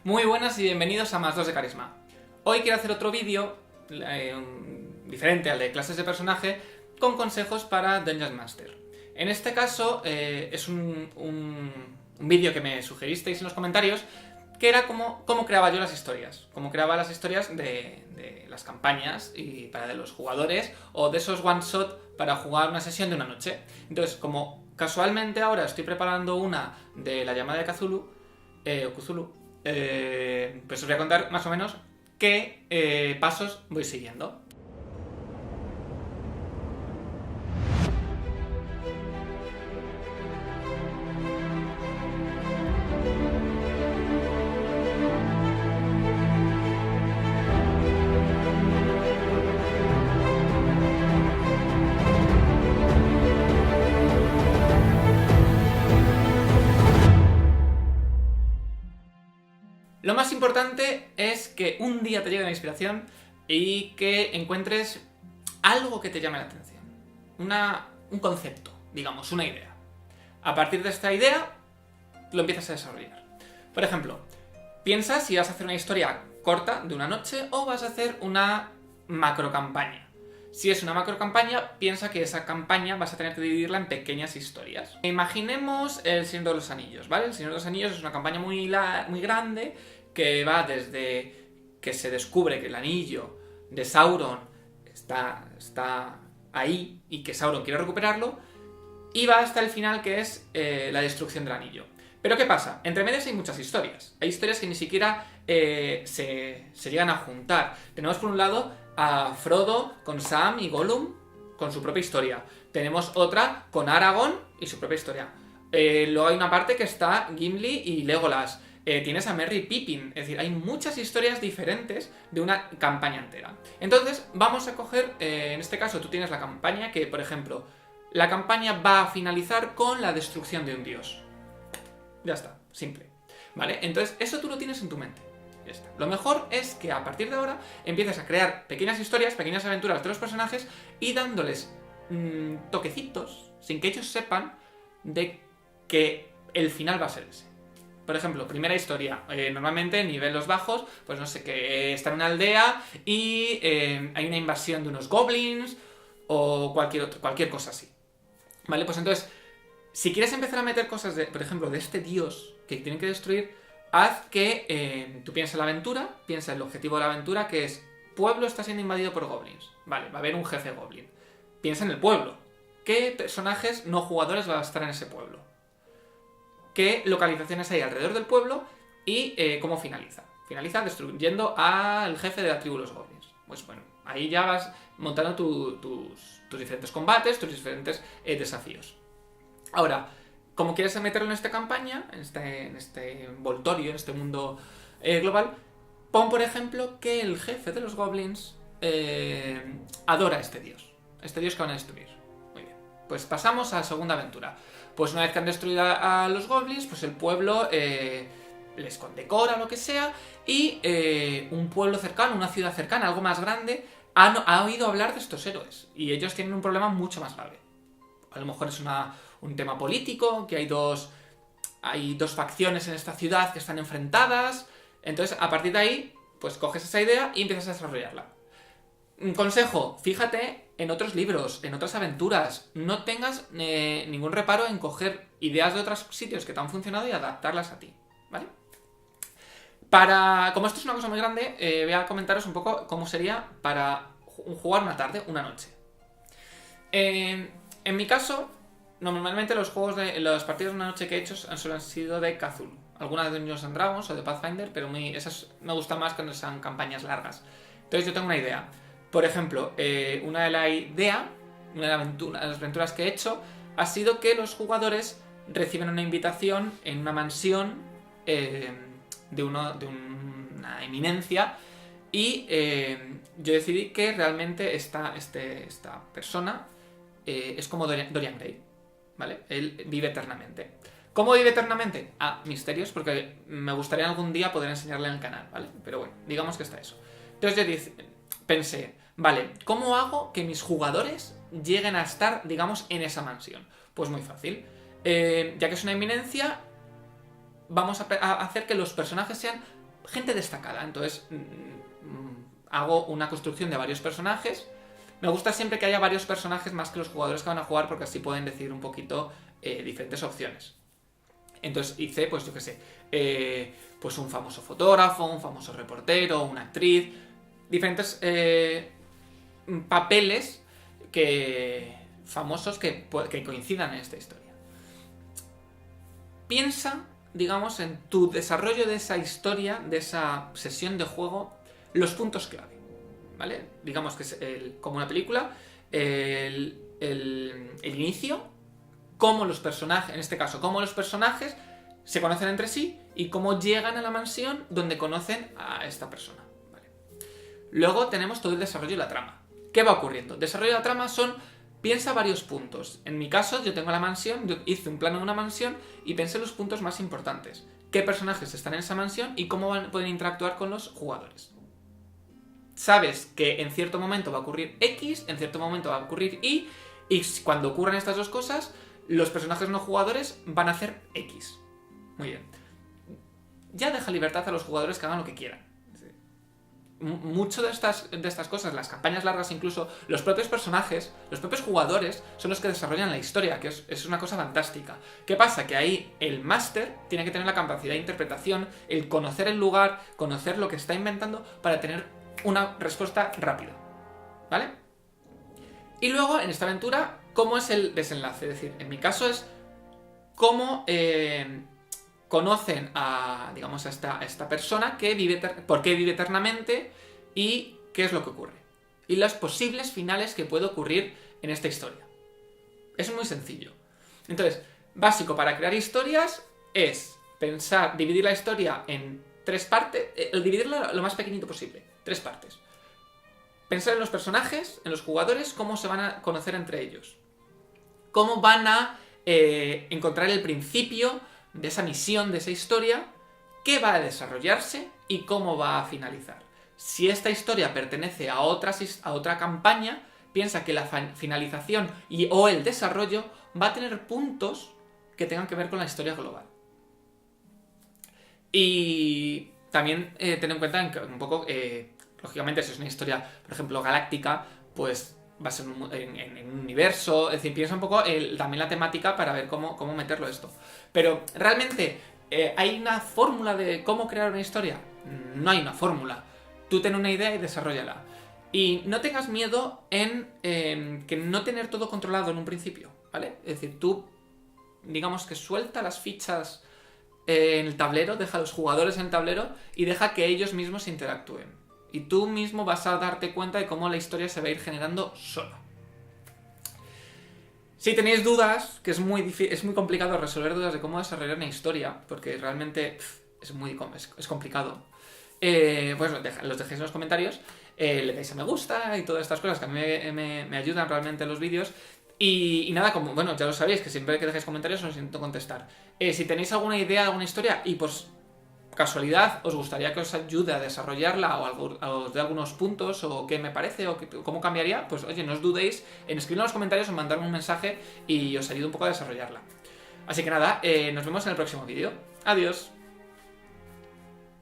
Muy buenas y bienvenidos a Más 2 de Carisma. Hoy quiero hacer otro vídeo diferente al de clases de personaje con consejos para Dungeon Master. En este caso es un vídeo que me sugeristeis en los comentarios, que era cómo creaba yo las historias. Cómo creaba las historias de las campañas y para de los jugadores, o de esos one shot para jugar una sesión de una noche. Entonces, como casualmente ahora estoy preparando una de la llamada de Cthulhu, pues os voy a contar más o menos qué pasos voy siguiendo. Lo más importante es que un día te llegue la inspiración y que encuentres algo que te llame la atención. Un concepto, digamos, una idea. A partir de esta idea, lo empiezas a desarrollar. Por ejemplo, piensa si vas a hacer una historia corta de una noche o vas a hacer una macrocampaña. Si es una macrocampaña, piensa que esa campaña vas a tener que dividirla en pequeñas historias. Imaginemos El Señor de los Anillos, ¿vale? El Señor de los Anillos es una campaña muy grande que va desde que se descubre que el anillo de Sauron está ahí y que Sauron quiere recuperarlo, y va hasta el final, que es la destrucción del anillo. Pero ¿qué pasa? Entre medias hay muchas historias. Hay historias que ni siquiera se llegan a juntar. Tenemos por un lado a Frodo con Sam y Gollum con su propia historia. Tenemos otra con Aragorn y su propia historia. Luego hay una parte que está Gimli y Legolas. Tienes a Merry y Pippin. Es decir, hay muchas historias diferentes de una campaña entera. Entonces, vamos a coger, en este caso tú tienes la campaña que, por ejemplo, la campaña va a finalizar con la destrucción de un dios. Ya está, simple. ¿Vale? Entonces, eso tú lo tienes en tu mente. Ya está. Lo mejor es que a partir de ahora empieces a crear pequeñas historias, pequeñas aventuras de los personajes y dándoles toquecitos, sin que ellos sepan de que el final va a ser ese. Por ejemplo, primera historia, normalmente en niveles bajos, pues no sé, que está en una aldea y hay una invasión de unos goblins o cualquier cosa así. ¿Vale? Pues entonces, si quieres empezar a meter cosas, por ejemplo, de este dios que tienen que destruir, haz que tú pienses en la aventura, piensa en el objetivo de la aventura, que es: pueblo está siendo invadido por goblins. Vale, va a haber un jefe goblin. Piensa en el pueblo. ¿Qué personajes no jugadores van a estar en ese pueblo? ¿Qué localizaciones hay alrededor del pueblo? Y cómo finaliza. Finaliza destruyendo al jefe de la tribu de los goblins. Pues bueno, ahí ya vas montando tus diferentes combates, tus diferentes desafíos. Ahora, como quieres meterlo en esta campaña, en este envoltorio, en este mundo global, pon por ejemplo que el jefe de los goblins adora a este dios que van a destruir. Muy bien, pues pasamos a la segunda aventura. Pues una vez que han destruido a los goblins, pues el pueblo les condecora o lo que sea, y un pueblo cercano, una ciudad cercana, algo más grande, ha oído hablar de estos héroes, y ellos tienen un problema mucho más grave. A lo mejor es un tema político, que hay dos facciones en esta ciudad que están enfrentadas. Entonces, a partir de ahí, pues coges esa idea y empiezas a desarrollarla. Un consejo: fíjate en otros libros, en otras aventuras. No tengas ningún reparo en coger ideas de otros sitios que te han funcionado y adaptarlas a ti, ¿vale? Como esto es una cosa muy grande, voy a comentaros un poco cómo sería para jugar una tarde, una noche. En mi caso, normalmente las partidas de una noche que he hecho solo han sido de Cthulhu. Algunas de Dungeons and Dragons o de Pathfinder, pero esas me gustan más cuando sean campañas largas. Entonces yo tengo una idea. Por ejemplo, una de las aventuras que he hecho ha sido que los jugadores reciben una invitación en una mansión de una eminencia, y yo decidí que realmente esta persona es como Dorian Gray, ¿vale? Él vive eternamente. ¿Cómo vive eternamente? Misterios, porque me gustaría algún día poder enseñarle en el canal, ¿vale? Pero bueno, digamos que está eso. Entonces yo pensé, vale, ¿cómo hago que mis jugadores lleguen a estar, digamos, en esa mansión? Pues muy fácil. Ya que es una eminencia, vamos a hacer que los personajes sean gente destacada. Entonces hago una construcción de varios personajes. Me gusta siempre que haya varios personajes más que los jugadores que van a jugar, porque así pueden decidir un poquito diferentes opciones. Entonces hice, pues yo qué sé, pues un famoso fotógrafo, un famoso reportero, una actriz, diferentes papeles famosos que coincidan en esta historia. Piensa, digamos, en tu desarrollo de esa historia, de esa sesión de juego, los puntos clave, ¿vale? Digamos que es como una película, el inicio, cómo los personajes, en este caso, cómo los personajes se conocen entre sí y cómo llegan a la mansión donde conocen a esta persona, ¿vale? Luego tenemos todo el desarrollo de la trama. ¿Qué va ocurriendo? El desarrollo de la trama piensa varios puntos. En mi caso, yo tengo la mansión, yo hice un plano de una mansión y pensé los puntos más importantes. ¿Qué personajes están en esa mansión y cómo pueden interactuar con los jugadores? Sabes que en cierto momento va a ocurrir X, en cierto momento va a ocurrir Y cuando ocurran estas dos cosas, los personajes no jugadores van a hacer X. Muy bien. Ya deja libertad a los jugadores que hagan lo que quieran. Mucho de estas cosas, las campañas largas incluso, los propios personajes, los propios jugadores son los que desarrollan la historia, que es una cosa fantástica. ¿Qué pasa? Que ahí el máster tiene que tener la capacidad de interpretación, el conocer el lugar, conocer lo que está inventando para tener una respuesta rápida, ¿vale? Y luego, en esta aventura, ¿cómo es el desenlace? Es decir, en mi caso es cómo conocen a, digamos, a esta persona que por qué vive eternamente y qué es lo que ocurre. Y los posibles finales que puede ocurrir en esta historia. Es muy sencillo. Entonces, básico para crear historias es dividir la historia en 3 partes, dividirla lo más pequeñito posible, 3 partes. Pensar en los personajes, en los jugadores, cómo se van a conocer entre ellos. Cómo van a encontrar el principio de esa misión, de esa historia, qué va a desarrollarse y cómo va a finalizar. Si esta historia pertenece a otra campaña, piensa que la finalización o el desarrollo va a tener puntos que tengan que ver con la historia global. Y también ten en cuenta un poco, lógicamente, si es una historia, por ejemplo, galáctica, pues va a ser en un universo, es decir, piensa un poco también la temática para ver cómo meterlo esto. Pero realmente, ¿hay una fórmula de cómo crear una historia? No hay una fórmula. Tú ten una idea y desarróllala. Y no tengas miedo en que no tener todo controlado en un principio, ¿vale? Es decir, tú, digamos que suelta las fichas en el tablero, deja a los jugadores en el tablero y deja que ellos mismos interactúen. Y tú mismo vas a darte cuenta de cómo la historia se va a ir generando solo. Si tenéis dudas, que es muy complicado resolver dudas de cómo desarrollar una historia, porque realmente es complicado, pues los dejéis en los comentarios, le dais a me gusta y todas estas cosas que a mí me ayudan realmente en los vídeos. Y nada, como bueno, ya lo sabéis, que siempre que dejéis comentarios os intento contestar. Si tenéis alguna idea de alguna historia y pues casualidad os gustaría que os ayude a desarrollarla o os dé algunos puntos o qué me parece o cómo cambiaría, pues oye, no os dudéis en escribirlo en los comentarios o mandarme un mensaje y os ayudo un poco a desarrollarla. Así que nada, nos vemos en el próximo vídeo. Adiós.